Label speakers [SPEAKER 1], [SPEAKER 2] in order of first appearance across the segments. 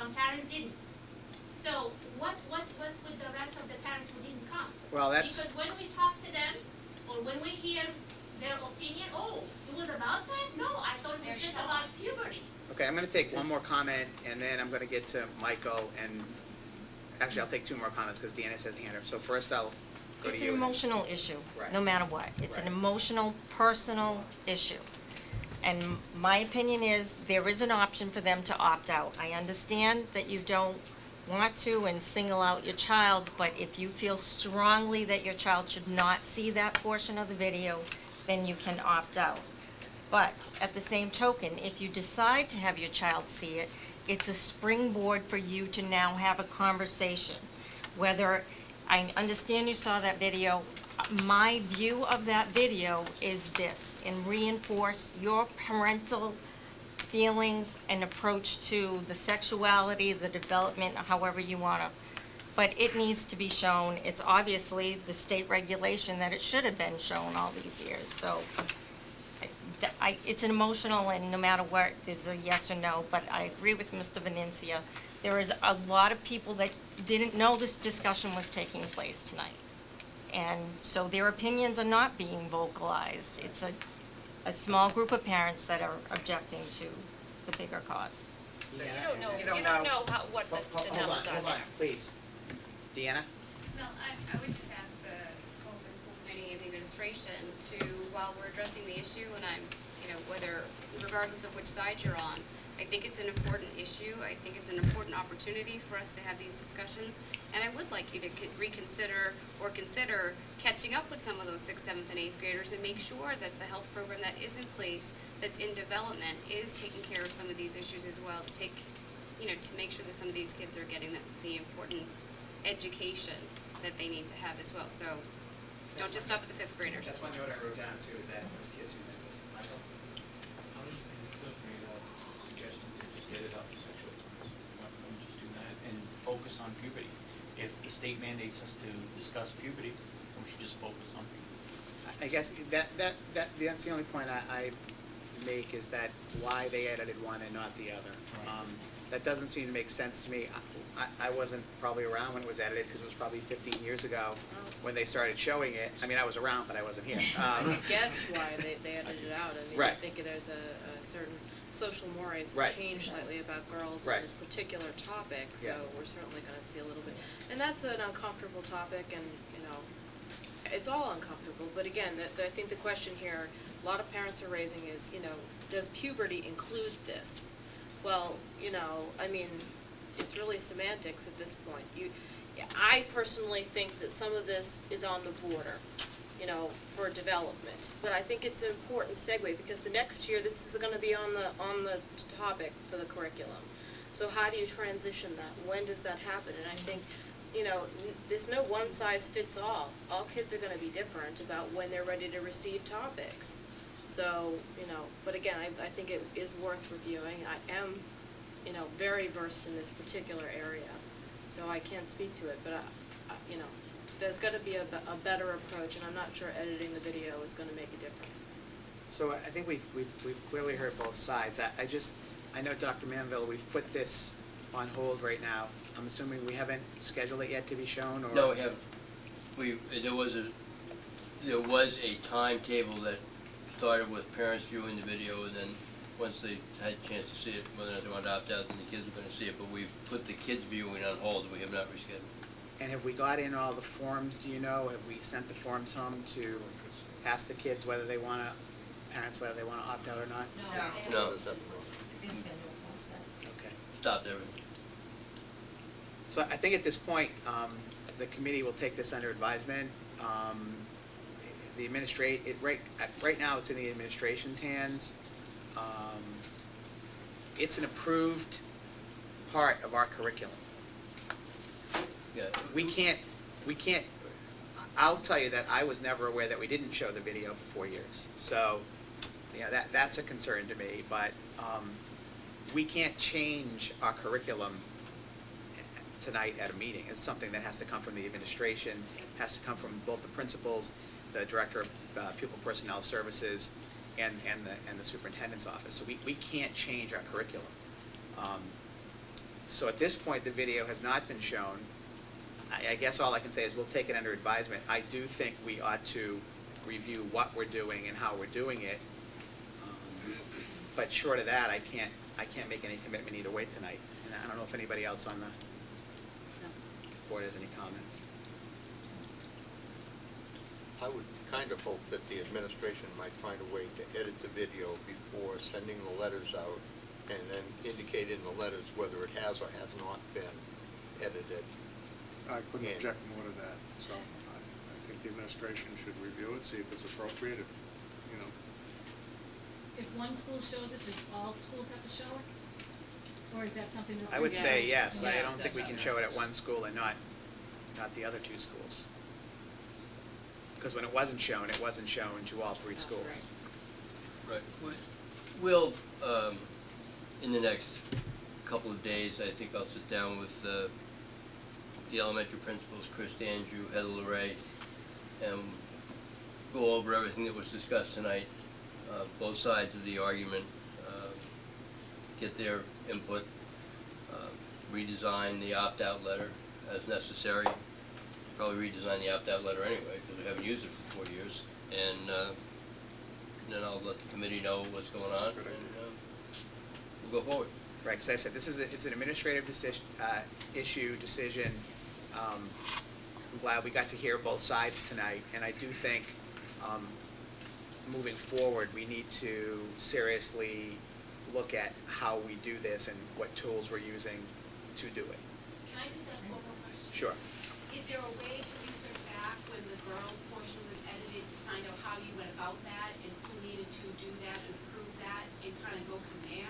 [SPEAKER 1] some parents didn't. So what's with the rest of the parents who didn't come?
[SPEAKER 2] Well, that's,
[SPEAKER 1] Because when we talk to them, or when we hear their opinion, oh, it was about that? No, I thought it was just about puberty.
[SPEAKER 2] okay, I'm gonna take one more comment, and then I'm gonna get to Michael, and actually, I'll take two more comments, because Deanna said hand up. So first, I'll go to
[SPEAKER 3] It's
[SPEAKER 2] you.
[SPEAKER 3] an emotional issue,
[SPEAKER 2] Right.
[SPEAKER 3] no matter what. It's an
[SPEAKER 2] Right.
[SPEAKER 3] emotional, personal issue. And my opinion is, there is an option for them to opt out. I understand that you don't want to and single out your child, but if you feel strongly that your child should not see that portion of the video, then you can opt out. But at the same token, if you decide to have your child see it, it's a springboard for you to now have a conversation. Whether, I understand you saw that video, my view of that video is this, and reinforce your parental feelings and approach to the sexuality, the development, however you want to. But it needs to be shown. It's obviously the state regulation that it should have been shown all these years. So it's an emotional, and no matter what, there's a yes or no. But I agree with Mr. Venencia. There is a lot of people that didn't know this discussion was taking place tonight. And so their opinions are not being vocalized. It's a small group of parents that are objecting to the bigger cause.
[SPEAKER 4] You don't know what the numbers are.
[SPEAKER 2] Hold on, please. Deanna?
[SPEAKER 5] Well, I would just ask both the school committee and the administration to, while we're addressing the issue, and whether, regardless of which side you're on, I think it's an important issue. I think it's an important opportunity for us to have these discussions. And I would like you to reconsider or consider catching up with some of those 6th, 7th, and 8th graders and make sure that the health program that is in place, that's in development, is taking care of some of these issues as well, to make sure that some of these kids are getting the important education that they need to have as well. So don't just stop at the 5th graders.
[SPEAKER 2] That's one note I wrote down too, is that those kids who missed this. Michael?
[SPEAKER 6] I was just made a suggestion to just get it up to sexual toys. Why don't we just do that and focus on puberty? If the state mandates us to discuss puberty, then we should just focus on puberty.
[SPEAKER 2] I guess that's the only point I make, is that why they edited one and not the other.
[SPEAKER 6] Right.
[SPEAKER 2] That doesn't seem to make sense to me. I wasn't probably around when it was edited, because it was probably 15 years ago when they started showing it. I mean, I was around, but I wasn't here.
[SPEAKER 4] I guess why they edited it out. I mean,
[SPEAKER 2] Right.
[SPEAKER 4] I think there's a certain social mores
[SPEAKER 2] Right.
[SPEAKER 4] have changed slightly about girls
[SPEAKER 2] Right.
[SPEAKER 4] on this particular topic, so
[SPEAKER 2] Yeah.
[SPEAKER 4] we're certainly going to see a little bit. And that's an uncomfortable topic, and, it's all uncomfortable. But again, I think the question here, a lot of parents are raising is, does puberty include this? Well, I mean, it's really semantics at this point. I personally think that some of this is on the border, for development. But I think it's an important segue, because the next year this is going to be on the topic for the curriculum. So how do you transition that? When does that happen? And I think, there's no one size fits all. All kids are going to be different about when they're ready to receive topics. So, but again, I think it is worth reviewing. I am, very versed in this particular area, so I can't speak to it, but there's got to be a better approach, and I'm not sure editing the video is going to make a difference.
[SPEAKER 2] So I think we've clearly heard both sides. I know, Dr. Manville, we've put this on hold right now. I'm assuming we haven't scheduled it yet to be shown, or?
[SPEAKER 7] No, we haven't. There was a timetable that started with parents viewing the video, and then once they had a chance to see it, whether or not they wanted to opt out, then the kids were going to see it. But we've put the kids viewing on hold. We have not rescheduled.
[SPEAKER 2] And have we got in all the forms, do you know? Have we sent the forms home to ask the kids whether they want to, parents whether they want to opt out or not?
[SPEAKER 7] No, it's not.
[SPEAKER 2] Okay.
[SPEAKER 7] Stopped everything.
[SPEAKER 2] So I think at this point, the committee will take this under advisement. Right now, it's in the administration's hands. It's an approved part of our curriculum.
[SPEAKER 7] Yeah.
[SPEAKER 2] We can't, I'll tell you that I was never aware that we didn't show the video for 4 years. So, that's a concern to me, but we can't change our curriculum tonight at a meeting. It's something that has to come from the administration, has to come from both the principals, the director of pupil personnel services, and the superintendent's office. So we can't change our curriculum. So at this point, the video has not been shown. I guess all I can say is we'll take it under advisement. I do think we ought to review what we're doing and how we're doing it. But short of that, I can't make any commitment either way tonight. And I don't know if anybody else on the board has any comments.
[SPEAKER 8] I would kind of hope that the administration might find a way to edit the video before sending the letters out, and then indicate in the letters whether it has or has not been edited.
[SPEAKER 9] I couldn't
[SPEAKER 8] Yeah.
[SPEAKER 9] object more to that, so I think the administration should review it, see if it's appropriate, if, you know.
[SPEAKER 10] If one school shows it, does all schools have to show it? Or is that something that?
[SPEAKER 2] I would say
[SPEAKER 4] Yeah.
[SPEAKER 2] yes. I
[SPEAKER 4] Yeah,
[SPEAKER 2] don't think we
[SPEAKER 4] that's
[SPEAKER 2] can
[SPEAKER 4] not
[SPEAKER 2] show it at
[SPEAKER 4] right.
[SPEAKER 2] one school and not the other two schools. Because when it wasn't shown to all three schools.
[SPEAKER 7] Right. We'll, in the next couple of days, I think I'll sit down with the elementary principals, Chris Andrew, Heather LeRae, and go over everything that was discussed tonight, both sides of the argument, get their input, redesign the opt-out letter as necessary. Probably redesign the opt-out letter anyway, because we haven't used it for 4 years. And then I'll let the committee know what's going on, and we'll go forward.
[SPEAKER 2] Right, because I said, it's an administrative decision, decision. I'm glad we got to hear both sides tonight, and I do think, moving forward, we need to seriously look at how we do this and what tools we're using to do it.
[SPEAKER 1] Can I just ask one more question?
[SPEAKER 2] Sure.
[SPEAKER 1] Is there a way to research back when the girls' portion was edited to find out how you went about that and who needed to do that and approve that and kind of go from there?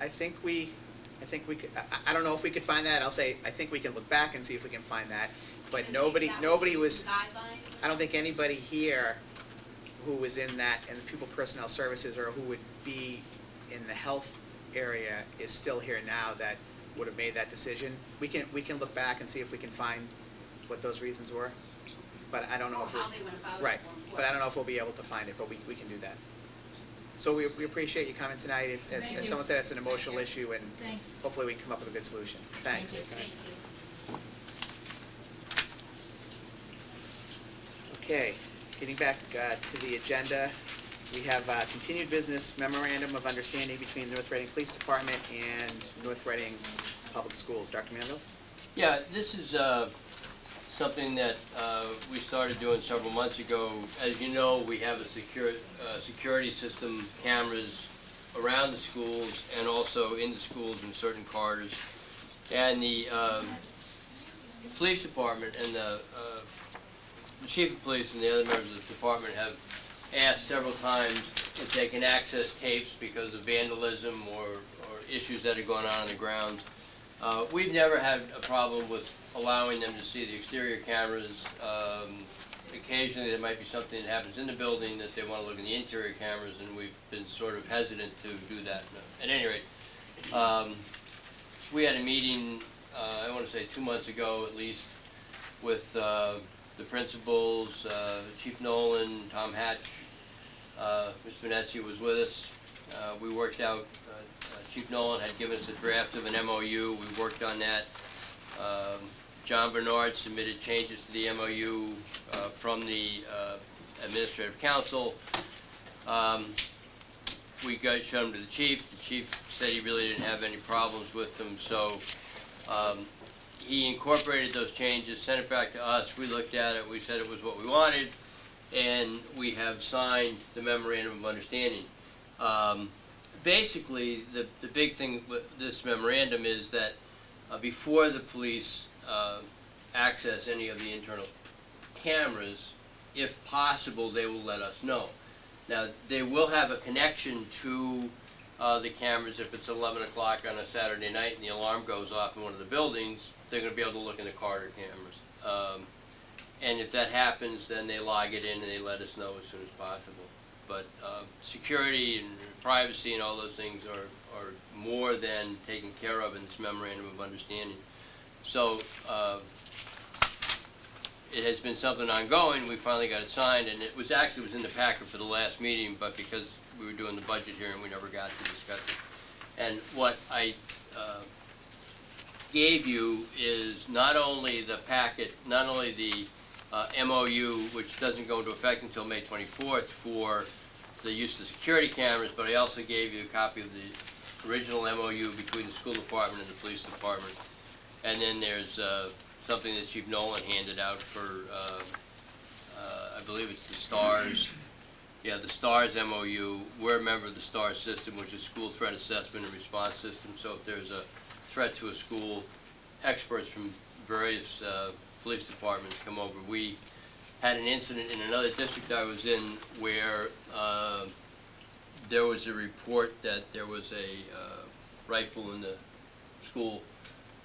[SPEAKER 2] I think we could, I don't know if we could find that. I'll say, I think we can look back and see if we can find that. But
[SPEAKER 1] And maybe
[SPEAKER 2] nobody
[SPEAKER 1] that would give
[SPEAKER 2] was,
[SPEAKER 1] some guidelines or
[SPEAKER 2] I don't think anybody here who was in that, in the pupil personnel services, or who would be in the health area is still here now that would have made that decision. We can look back and see if we can find what those reasons were, but I don't know
[SPEAKER 1] Or
[SPEAKER 2] if
[SPEAKER 1] how they went about it
[SPEAKER 2] right,
[SPEAKER 1] more
[SPEAKER 2] but I don't know if we'll be able to find it, but we can do that. So we appreciate you coming tonight. It's,
[SPEAKER 10] Thank
[SPEAKER 2] as
[SPEAKER 10] you.
[SPEAKER 2] someone said, it's an emotional issue, and
[SPEAKER 10] Thanks.
[SPEAKER 2] hopefully we can come up with a good solution. Thanks.
[SPEAKER 1] Thank you.
[SPEAKER 2] Okay, getting back to the agenda, we have continued business memorandum of understanding between North Reading Police Department and North Reading Public Schools. Dr. Manville?
[SPEAKER 7] Yeah, this is something that we started doing several months ago. As you know, we have a security system, cameras around the schools and also in the schools in certain corridors. And the police department and the chief of police and the other members of the department have asked several times if they can access tapes because of vandalism or issues that are going on the grounds. We've never had a problem with allowing them to see the exterior cameras. Occasionally there might be something that happens in the building that they want to look in the interior cameras, and we've been sort of hesitant to do that. At any rate, we had a meeting, I want to say 2 months ago at least, with the principals, Chief Nolan, Tom Hatch, Mr. Venezia was with us. We worked out, Chief Nolan had given us a draft of an MOU. We worked on that. John Bernard submitted changes to the MOU from the Administrative Council. We showed them to the chief. The chief said he really didn't have any problems with them, so he incorporated those changes, sent it back to us. We looked at it. We said it was what we wanted, and we have signed the memorandum of understanding. Basically, the big thing with this memorandum is that before the police access any of the internal cameras, if possible, they will let us know. Now, they will have a connection to the cameras if it's 11 o'clock on a Saturday night and the alarm goes off in one of the buildings. They're going to be able to look in the corridor cameras. And if that happens, then they log it in and they let us know as soon as possible. But security and privacy and all those things are more than taken care of in this memorandum of understanding. So it has been something ongoing. We finally got it signed, and it was in the packet for the last meeting, but because we were doing the budget hearing, we never got to discuss it. And what I gave you is not only the packet, not only the MOU, which doesn't go into effect until May 24th for the use of security cameras, but I also gave you a copy of the original MOU between the school department and the police department. And then there's something that Chief Nolan handed out for, I believe it's the STARS. Yeah, the STARS MOU. We're a member of the STARS system, which is School Threat Assessment and Response System. So if there's a threat to a school, experts from various police departments come over. We had an incident in another district I was in where there was a report that there was a rifle in the school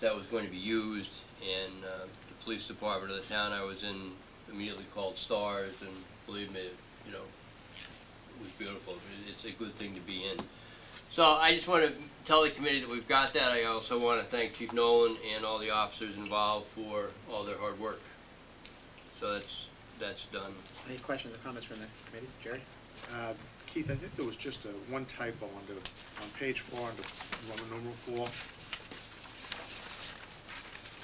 [SPEAKER 7] that was going to be used, and the police department of the town I was in immediately called STARS, and believe me, you know, it was beautiful. It's a good thing to be in. So I just want to tell the committee that we've got that. I also want to thank Chief Nolan and all the officers involved for all their hard work. So that's done.
[SPEAKER 2] Any questions or comments from the committee? Jerry?
[SPEAKER 9] Keith, I think there was just one typo on page 4 under Roman numeral 4.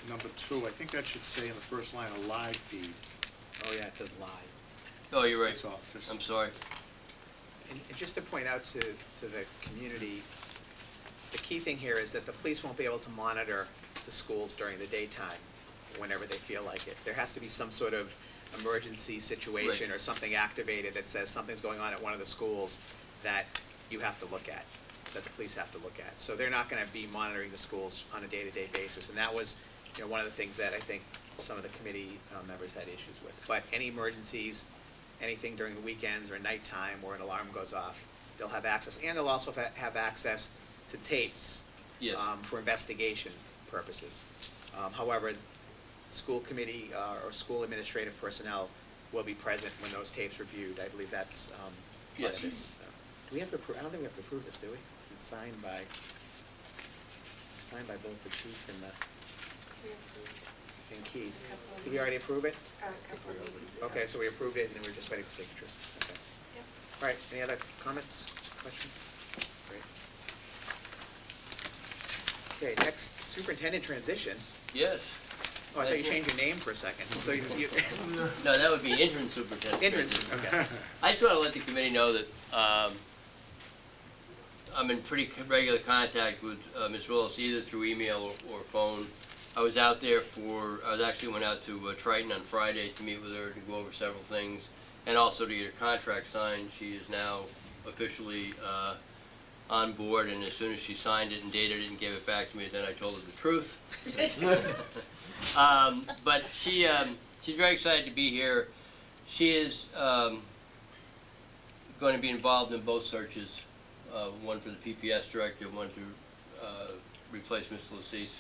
[SPEAKER 9] Number 2, I think that should say in the first line, a live feed.
[SPEAKER 2] Oh, yeah, it says live.
[SPEAKER 7] Oh, you're right.
[SPEAKER 9] That's all. Just-
[SPEAKER 7] I'm sorry.
[SPEAKER 2] And just to point out to the community, the key thing here is that the police won't be able to monitor the schools during the daytime whenever they feel like it. There has to be some sort of emergency situation
[SPEAKER 7] Right.
[SPEAKER 2] or something activated that says something's going on at one of the schools that you have to look at, that the police have to look at. So they're not going to be monitoring the schools on a day-to-day basis. And that was, you know, one of the things that I think some of the committee members had issues with. But any emergencies, anything during the weekends or nighttime where an alarm goes off, they'll have access. And they'll also have access to tapes
[SPEAKER 7] Yes.
[SPEAKER 2] for investigation purposes. However, school committee or school administrative personnel will be present when those tapes are viewed. I believe that's part of
[SPEAKER 7] Yes.
[SPEAKER 2] this. Do we have to approve? I don't think we have to approve this, do we? Is it signed by both the chief and Keith? Did we already approve it? Okay, so we approved it, and then we're just waiting for signatures. Okay.
[SPEAKER 4] Yep.
[SPEAKER 2] All right, any other comments, questions? Great. Okay, next, superintendent transition.
[SPEAKER 7] Yes.
[SPEAKER 2] Oh, I thought you changed your name for a second, so you,
[SPEAKER 7] No, that would be interim superintendent.
[SPEAKER 2] entrance, okay.
[SPEAKER 7] I just want to let the committee know that I'm in pretty regular contact with Ms. Willis, either through email or phone. I actually went out to Triton on Friday to meet with her to go over several things, and also to get her contract signed. She is now officially on board, and as soon as she signed it and dated it and gave it back to me, then I told her the truth. But she's very excited to be here. She is going to be involved in both searches, one for the PPS director, one to replace Mr. Lassise.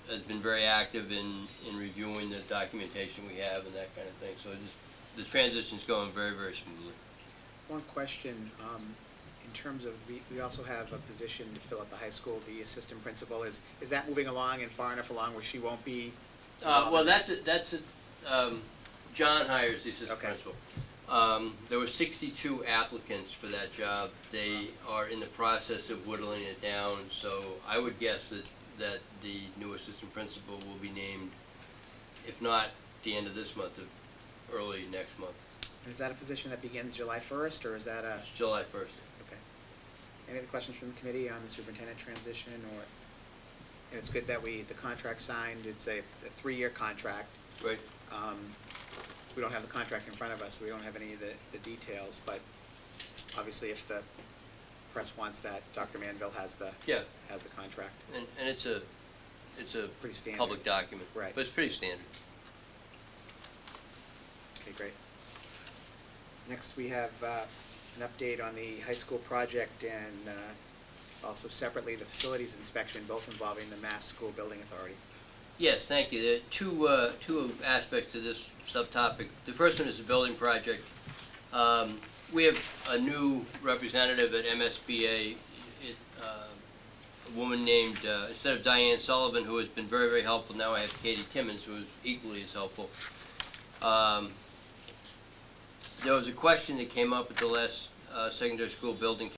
[SPEAKER 7] Has been very active in reviewing the documentation we have and that kind of thing. So the transition's going very, very smoothly.
[SPEAKER 2] One question, in terms of, we also have a position to fill at the high school, the assistant principal. Is that moving along and far enough along where she won't be?
[SPEAKER 7] Well, John hires the assistant
[SPEAKER 2] Okay.
[SPEAKER 7] principal. There were 62 applicants for that job. They are in the process of whittling it down, so I would guess that the new assistant principal will be named, if not the end of this month, early next month,
[SPEAKER 2] Is that a position that begins July 1st, or is that a,
[SPEAKER 7] July 1st.
[SPEAKER 2] okay. Any other questions from the committee on the superintendent transition, or, and it's good that the contract signed, it's a 3-year contract.
[SPEAKER 7] Right?
[SPEAKER 2] We don't have the contract in front of us, so we don't have any of the details, but obviously if the press wants that, Dr. Manville has the
[SPEAKER 7] Yeah.
[SPEAKER 2] contract.
[SPEAKER 7] And it's a
[SPEAKER 2] Pretty standard.
[SPEAKER 7] public document.
[SPEAKER 2] Right.
[SPEAKER 7] But it's pretty standard.
[SPEAKER 2] Okay, great. Next, we have an update on the high school project and also separately the facilities inspection, both involving the Mass School Building Authority.
[SPEAKER 7] Yes, thank you. There are two aspects to this subtopic. The first one is the building project. We have a new representative at MSBA, a woman named, instead of Diane Sullivan, who has been very, very helpful, now I have Katie Timmons, who is equally as helpful. There was a question that came up at the last secondary school building